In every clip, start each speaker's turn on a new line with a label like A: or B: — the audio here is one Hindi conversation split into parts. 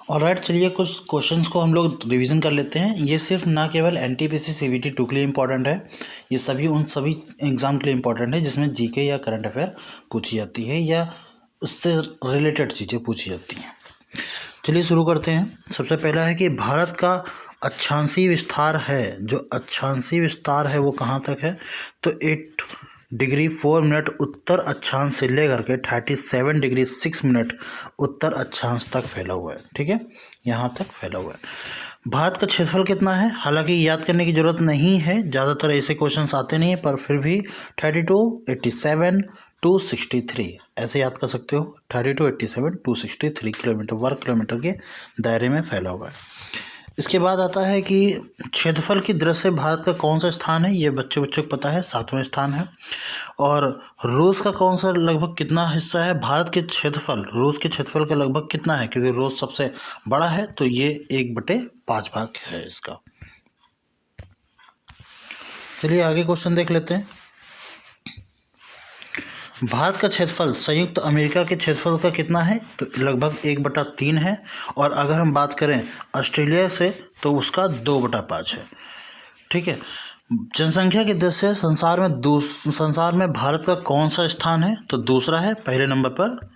A: ऑलराइट, चलिए कुछ क्वेश्चंस को हम लोग रिवीजन कर लेते हैं। ये सिर्फ ना केवल एनटीपीसी सीबीटी 2 के लिए इंपॉर्टेंट है, ये सभी एग्ज़ाम के लिए इंपॉर्टेंट है जिसमें जीके या करंट अफेयर पूछी जाती है या उससे रिलेटेड चीज़ें पूछी जाती हैं। चलिए शुरू करते हैं। सबसे पहला है कि भारत का अक्षांशीय विस्तार है, जो अक्षांशीय विस्तार है वो कहाँ तक है, तो 8 डिग्री 4 मिनट उत्तर अक्षांश से लेकर के 37 डिग्री 6 मिनट उत्तर अक्षांश तक फैला हुआ है। ठीक है, यहाँ तक फैला हुआ है। भारत का क्षेत्रफल कितना है, हालांकि याद करने की ज़रूरत नहीं है, ज़्यादातर ऐसे क्वेश्चंस आते नहीं हैं, पर फिर भी 32, 87, 263 ऐसे याद कर सकते हो। 32, 87, 263 किलोमीटर वर्ग किलोमीटर के दायरे में फैला हुआ है। इसके बाद आता है कि क्षेत्रफल की दृष्टि से भारत का कौन सा स्थान है, ये बच्चों को पता है, 7वां स्थान है। और रूस का कौन सा लगभग कितना हिस्सा है, भारत के क्षेत्रफल रूस के क्षेत्रफल का लगभग कितना है, क्योंकि रूस सबसे बड़ा है तो ये 1/5 भाग है इसका। चलिए आगे क्वेश्चन देख लेते हैं। भारत का क्षेत्रफल संयुक्त अमेरिका के क्षेत्रफल का कितना है, तो लगभग 1/3 है। और अगर हम बात करें ऑस्ट्रेलिया से तो उसका 2/5 है। ठीक है, जनसंख्या की दृष्टि से संसार में भारत का कौन सा स्थान है, तो दूसरा है। पहले नंबर पर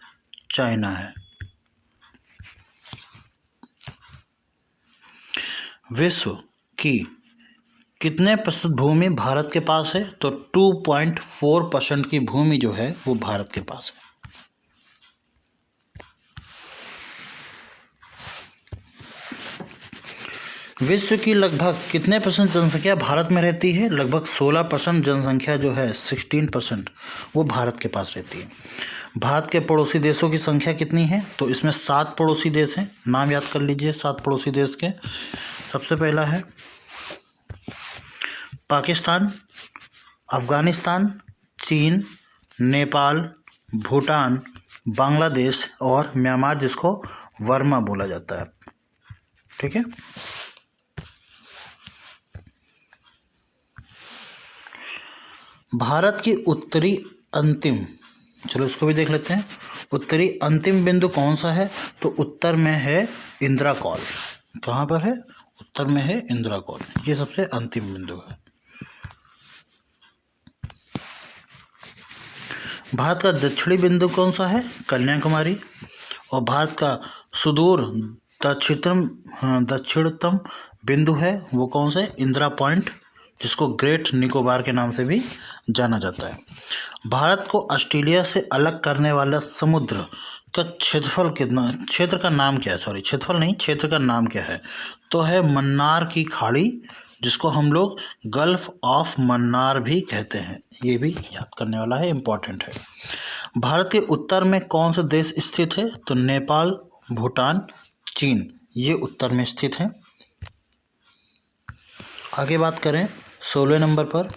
A: चाइना है। विश्व की कितने प्रतिशत भूमि भारत के पास है, तो 2.4% की भूमि जो है वो भारत के पास है। विश्व की लगभग कितने % जनसंख्या भारत में रहती है, लगभग 16% जनसंख्या जो है 16% वो भारत के पास रहती है। भारत के पड़ोसी देशों की संख्या कितनी है, तो इसमें 7 पड़ोसी देश हैं, नाम याद कर लीजिए 7 पड़ोसी देश के। सबसे पहला है पाकिस्तान, अफ़गानिस्तान, चीन, नेपाल, भूटान, बांग्लादेश और म्यांमार, जिसको वर्मा बोला जाता है। ठीक है, भारत की उत्तरी अंतिम, चलो इसको भी देख लेते हैं। उत्तरी अंतिम बिंदु कौन सा है, तो उत्तर में है इंदिरा कॉल। कहाँ पर है, उत्तर में है इंदिरा कॉल, ये सबसे अंतिम बिंदु है। भारत का दक्षिणी बिंदु कौन सा है, कन्याकुमारी। और भारत का सुदूर दक्षिणतम बिंदु है वो कौन सा है, इंदिरा पॉइंट, जिसको ग्रेट निकोबार के नाम से भी जाना जाता है। भारत को ऑस्ट्रेलिया से अलग करने वाला समुद्र का क्षेत्रफल कितना, क्षेत्र का नाम क्या है, सॉरी क्षेत्रफल नहीं, क्षेत्र का नाम क्या है, तो है मन्नार की खाड़ी, जिसको हम लोग गल्फ ऑफ मन्नार भी कहते हैं। ये भी याद करने वाला है, इम्पॉर्टेंट है। भारत के उत्तर में कौन सा देश स्थित है, तो नेपाल, भूटान, चीन, ये उत्तर में स्थित है। आगे बात करें 16वें नंबर पर,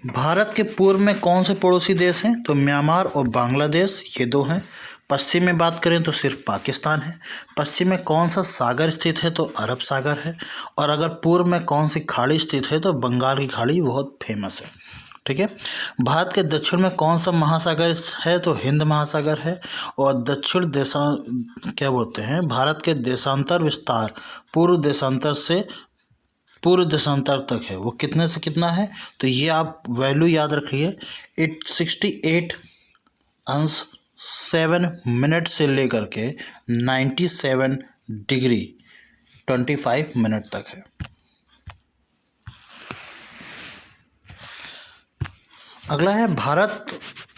A: भारत के पूर्व में कौन से पड़ोसी देश हैं, तो म्यांमार और बांग्लादेश, ये 2 हैं। पश्चिम में बात करें तो सिर्फ पाकिस्तान है। पश्चिम में कौन सा सागर स्थित है, तो अरब सागर है। और अगर पूर्व में कौन सी खाड़ी स्थित है, तो बंगाल की खाड़ी बहुत फेमस है। ठीक है, भारत के दक्षिण में कौन सा महासागर है, तो हिंद महासागर है। और दक्षिण क्या बोलते हैं, भारत के देशांतर विस्तार पूर्व देशांतर तक है, वो कितने से कितना है, तो ये आप वैल्यू याद रखिए। 68.7 मिनट से लेकर के 97 डिग्री 25 मिनट तक है। अगला है भारत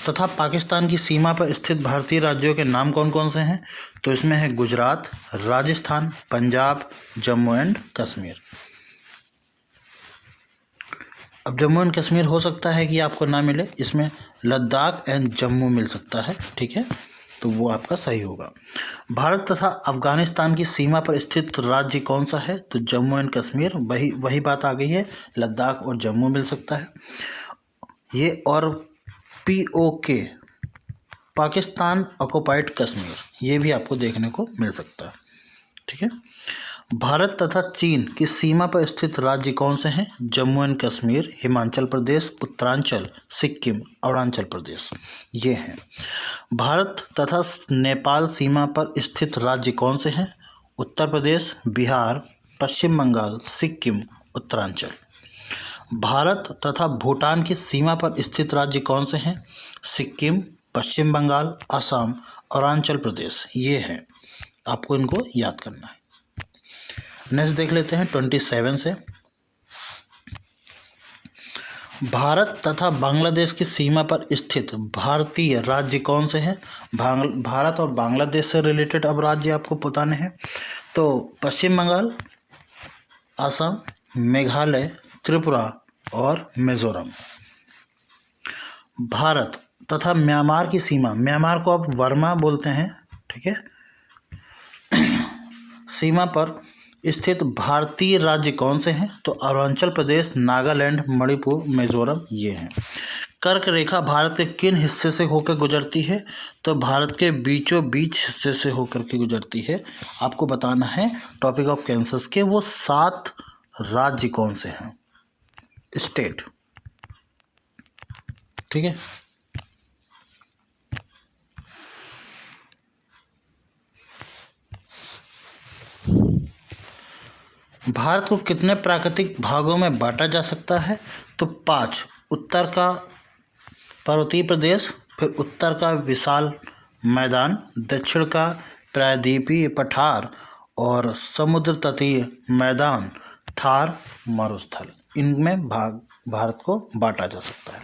A: तथा पाकिस्तान की सीमा पर स्थित भारतीय राज्यों के नाम कौन कौन से हैं, तो इसमें है गुजरात, राजस्थान, पंजाब, जम्मू एंड कश्मीर। अब जम्मू एंड कश्मीर हो सकता है कि आपको ना मिले, इसमें लद्दाख एंड जम्मू मिल सकता है। ठीक है, तो वो आपका सही होगा। भारत तथा अफगानिस्तान की सीमा पर स्थित राज्य कौन सा है, तो जम्मू एंड कश्मीर, वही बात आ गई है, लद्दाख और जम्मू मिल सकता है ये। और POK, पाकिस्तान ऑक्युपाइड कश्मीर, ये भी आपको देखने को मिल सकता है। ठीक है, भारत तथा चीन की सीमा पर स्थित राज्य कौन से हैं, जम्मू एंड कश्मीर, हिमाचल प्रदेश, उत्तरांचल, सिक्किम, अरुणाचल प्रदेश, ये हैं। भारत तथा नेपाल सीमा पर स्थित राज्य कौन से हैं? उत्तर प्रदेश, बिहार, पश्चिम बंगाल, सिक्किम, उत्तरांचल। भारत तथा भूटान की सीमा पर स्थित राज्य कौन से हैं? सिक्किम, पश्चिम बंगाल, असम, अरुणाचल प्रदेश। ये हैं, आपको इनको याद करना है। नेक्स्ट देख लेते हैं 27 से। भारत तथा बांग्लादेश की सीमा पर स्थित भारतीय राज्य कौन से हैं? भारत और बांग्लादेश से रिलेटेड अब राज्य आपको बताने हैं। तो पश्चिम बंगाल, असम, मेघालय, त्रिपुरा और मिजोरम। भारत तथा म्यांमार की सीमा, म्यांमार को आप वर्मा बोलते हैं, ठीक है, सीमा पर स्थित भारतीय राज्य कौन से हैं? तो अरुणाचल प्रदेश, नागालैंड, मणिपुर, मिजोरम ये हैं। कर्क रेखा भारत के किन हिस्से से होकर गुजरती है? तो भारत के बीचों बीच हिस्से से होकर के गुजरती है। आपको बताना है टॉपिक ऑफ कैंसर्स के वो 7 राज्य कौन से हैं, स्टेट, ठीक है। भारत को कितने प्राकृतिक भागों में बांटा जा सकता है? तो 5। उत्तर का पर्वतीय प्रदेश, फिर उत्तर का विशाल मैदान, दक्षिण का प्रायद्वीपीय पठार और समुद्र तटीय मैदान, थार मरुस्थल। इनमें भारत को बांटा जा सकता है।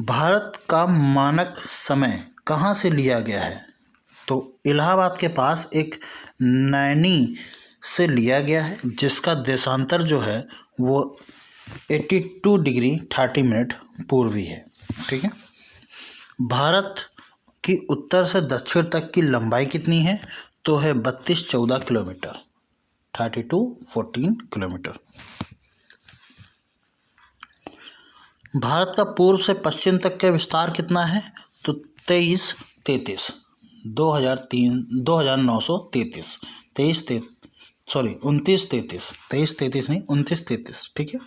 A: भारत का मानक समय कहाँ से लिया गया है? तो इलाहाबाद के पास एक नैनी से लिया गया है, जिसका देशांतर जो है वो 82 डिग्री 30 मिनट पूर्वी है, ठीक है। भारत की उत्तर से दक्षिण तक की लंबाई कितनी है? तो है 32-14 किलोमीटर, 32-14 किलोमीटर। भारत का पूर्व से पश्चिम तक का विस्तार कितना है? तो 23-33 2933 2933 नहीं 2933, ठीक है।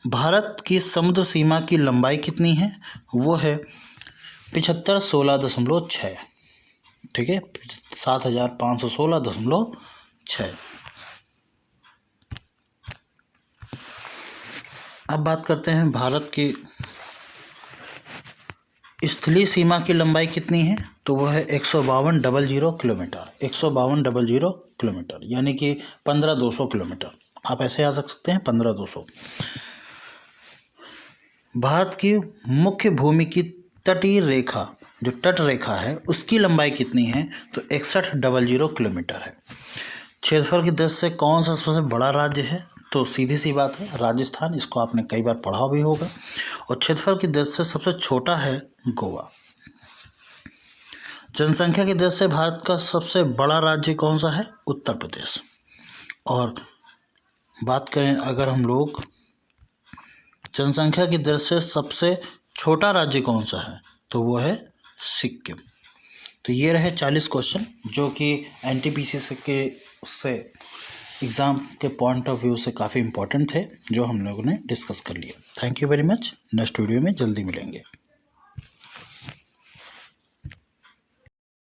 A: भारत की समुद्र सीमा की लंबाई कितनी है? वो है 7516.6, ठीक है, 7516.6। अब बात करते हैं भारत की स्थलीय सीमा की लंबाई कितनी है? तो वो है 152.00 किलोमीटर, 152.00 किलोमीटर, यानी कि 15,200 किलोमीटर। आप ऐसे आ सकते हैं 15,200। भारत की मुख्य भूमि की तटीय रेखा, जो तट रेखा है, उसकी लंबाई कितनी है? तो 61.00 किलोमीटर है। क्षेत्रफल की दृष्टि से कौन सा सबसे बड़ा राज्य है? तो सीधी सी बात है राजस्थान, इसको आपने कई बार पढ़ा भी होगा। और क्षेत्रफल की दृष्टि से सबसे छोटा है गोवा। जनसंख्या की दृष्टि से भारत का सबसे बड़ा राज्य कौन सा है? उत्तर प्रदेश। और बात करें अगर हम लोग जनसंख्या की दृष्टि से सबसे छोटा राज्य कौन सा है? तो वो है सिक्किम। तो ये रहे 40 क्वेश्चन जो कि एनटीपीसी के एग्ज़ाम के पॉइंट ऑफ व्यू से काफ़ी इंपॉर्टेंट थे, जो हम लोगों ने डिस्कस कर लिया। Thank you very much. Next video में जल्दी मिलेंगे।